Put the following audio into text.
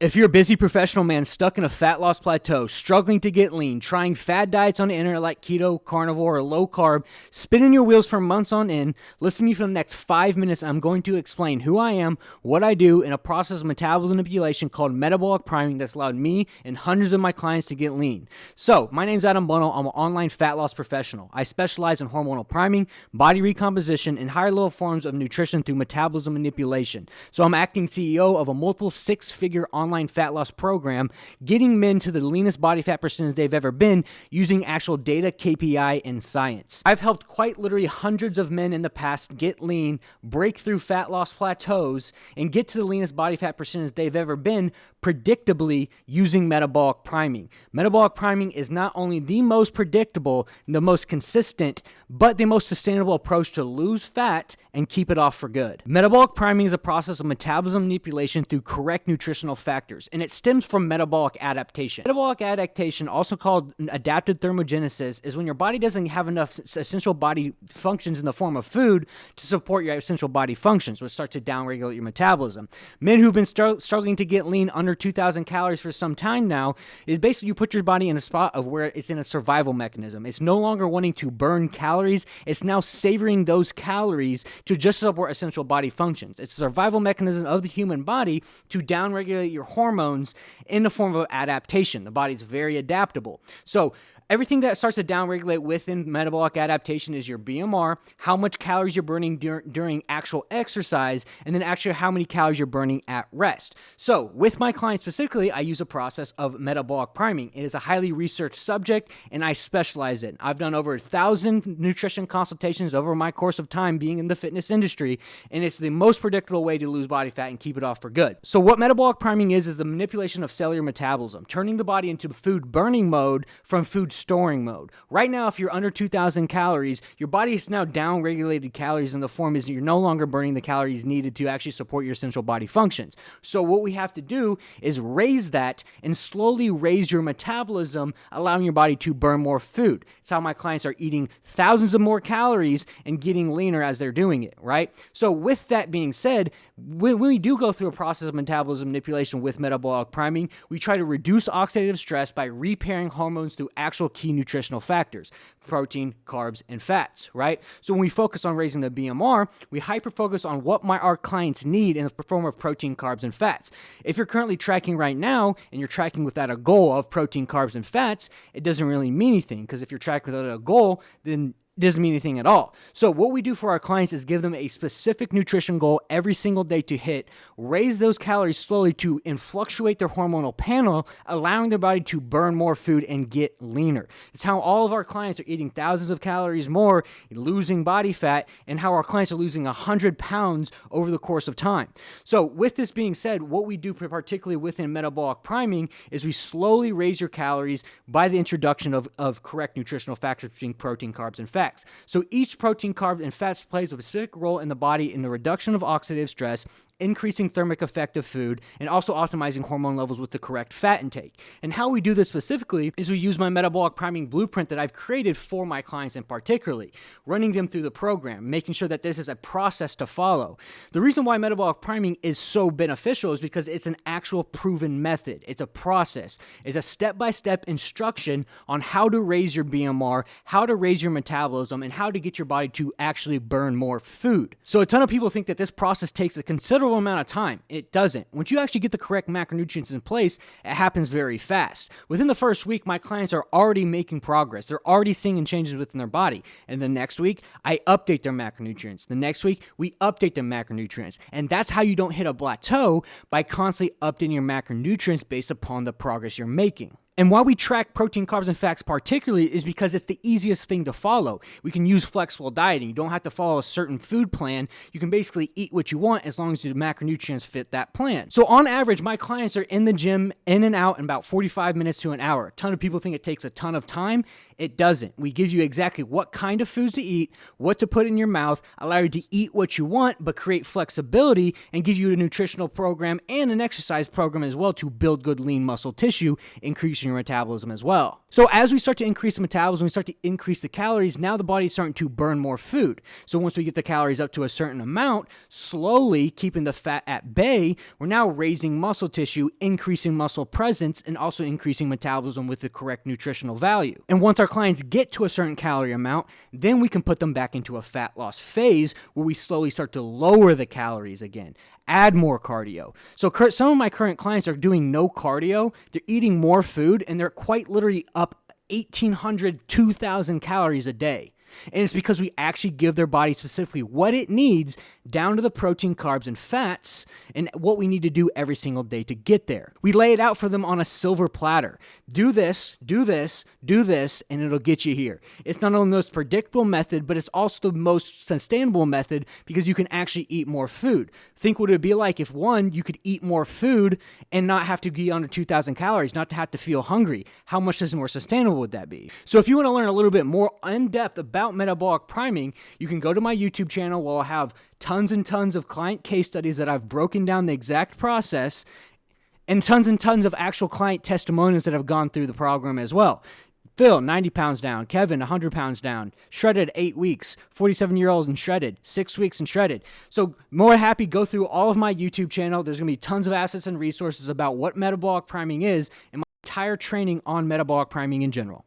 If you're a busy professional man stuck in a fat loss plateau, struggling to get lean, trying fad diets on the internet like keto, carnivore, or low carb, spinning your wheels for months on end, listen to me for the next 5 minutes. I'm going to explain who I am, what I do, in a process of metabolism manipulation called metabolic priming that's allowed me and hundreds of my clients to get lean. So, my name's Adam Bono. I'm an online fat loss professional. I specialize in hormonal priming, body recomposition, and higher level forms of nutrition through metabolism manipulation. So, I'm acting CEO of a multiple six-figure online fat loss program, getting men to the leanest body fat percentage they've ever been using actual data, KPI, and science. I've helped quite literally hundreds of men in the past get lean, break through fat loss plateaus, and get to the leanest body fat percentage they've ever been predictably using metabolic priming. Metabolic priming is not only the most predictable, the most consistent, but the most sustainable approach to lose fat and keep it off for good. Metabolic priming is a process of metabolism manipulation through correct nutritional factors, and it stems from metabolic adaptation. Metabolic adaptation, also called adaptive thermogenesis, is when your body doesn't have enough essential body functions in the form of food to support your essential body functions, which start to downregulate your metabolism. Men who've been struggling to get lean under 2,000 calories for some time now is basically you put your body in a spot of where it's in a survival mechanism. It's no longer wanting to burn calories. It's now savoring those calories to just support essential body functions. It's a survival mechanism of the human body to downregulate your hormones in the form of adaptation. The body's very adaptable. So everything that starts to downregulate within metabolic adaptation is your BMR, how much calories you're burning during actual exercise, and then actually how many calories you're burning at rest. So with my clients specifically, I use a process of metabolic priming. It is a highly researched subject, and I specialize in it. I've done over 1,000 nutrition consultations over my course of time being in the fitness industry, and it's the most predictable way to lose body fat and keep it off for good. So what metabolic priming is the manipulation of cellular metabolism, turning the body into food burning mode from food storing mode. Right now, if you're under 2,000 calories, your body is now down-regulated calories in the form is you're no longer burning the calories needed to actually support your essential body functions. So what we have to do is raise that and slowly raise your metabolism, allowing your body to burn more food. It's how my clients are eating thousands of more calories and getting leaner as they're doing it, right? So with that being said, when we do go through a process of metabolism manipulation with metabolic priming, we try to reduce oxidative stress by repairing hormones through actual key nutritional factors, protein, carbs, and fats, right? So when we focus on raising the BMR, we hyper-focus on what our clients need in the form of protein, carbs, and fats. If you're currently tracking right now, and you're tracking without a goal of protein, carbs, and fats, it doesn't really mean anything, because if you're tracking without a goal, then doesn't mean anything at all. So what we do for our clients is give them a specific nutrition goal every single day to hit, raise those calories slowly to fluctuate their hormonal panel, allowing their body to burn more food and get leaner. It's how all of our clients are eating thousands of calories more, losing body fat, and how our clients are losing 100 pounds over the course of time. So with this being said, what we do particularly within metabolic priming is we slowly raise your calories by the introduction of correct nutritional factors between protein, carbs, and fats. So each protein, carb, and fats plays a specific role in the body in the reduction of oxidative stress, increasing thermic effect of food, and also optimizing hormone levels with the correct fat intake. And how we do this specifically is we use my metabolic priming blueprint that I've created for my clients in particularly, running them through the program, making sure that this is a process to follow. The reason why metabolic priming is so beneficial is because it's an actual proven method. It's a process. It's a step-by-step instruction on how to raise your BMR, how to raise your metabolism, and how to get your body to actually burn more food. So a ton of people think that this process takes a considerable amount of time. It doesn't. Once you actually get the correct macronutrients in place, it happens very fast. Within the first week, my clients are already making progress. They're already seeing changes within their body. And the next week, I update their macronutrients. The next week, we update their macronutrients. And that's how you don't hit a plateau, by constantly updating your macronutrients based upon the progress you're making. And why we track protein, carbs, and fats particularly is because it's the easiest thing to follow. We can use flexible dieting. You don't have to follow a certain food plan. You can basically eat what you want as long as the macronutrients fit that plan. So on average, my clients are in the gym in and out in about 45 minutes to an hour. A ton of people think it takes a ton of time. It doesn't. We give you exactly what kind of foods to eat, what to put in your mouth, allow you to eat what you want, but create flexibility and give you a nutritional program and an exercise program as well to build good lean muscle tissue, increasing your metabolism as well. So as we start to increase the metabolism, we start to increase the calories, now the body's starting to burn more food. So once we get the calories up to a certain amount, slowly keeping the fat at bay, we're now raising muscle tissue, increasing muscle presence, and also increasing metabolism with the correct nutritional value. And once our clients get to a certain calorie amount, then we can put them back into a fat loss phase where we slowly start to lower the calories again. Add more cardio. So some of my current clients are doing no cardio, they're eating more food, and they're quite literally up 1,800, 2,000 calories a day. And it's because we actually give their body specifically what it needs down to the protein, carbs, and fats, and what we need to do every single day to get there. We lay it out for them on a silver platter. Do this, do this, do this, and it'll get you here. It's not only the most predictable method, but it's also the most sustainable method because you can actually eat more food. Think what it would be like if, one, you could eat more food and not have to be under 2,000 calories, not to have to feel hungry. How much more sustainable would that be? So if you want to learn a little bit more in depth about metabolic priming, you can go to my YouTube channel where I'll have tons and tons of client case studies that I've broken down the exact process and tons of actual client testimonials that have gone through the program as well. Phil, 90 pounds down. Kevin, 100 pounds down. Shredded 8 weeks. 47-year-old and shredded. 6 weeks and shredded. So more happy, go through all of my YouTube channel. There's going to be tons of assets and resources about what metabolic priming is and my entire training on metabolic priming in general.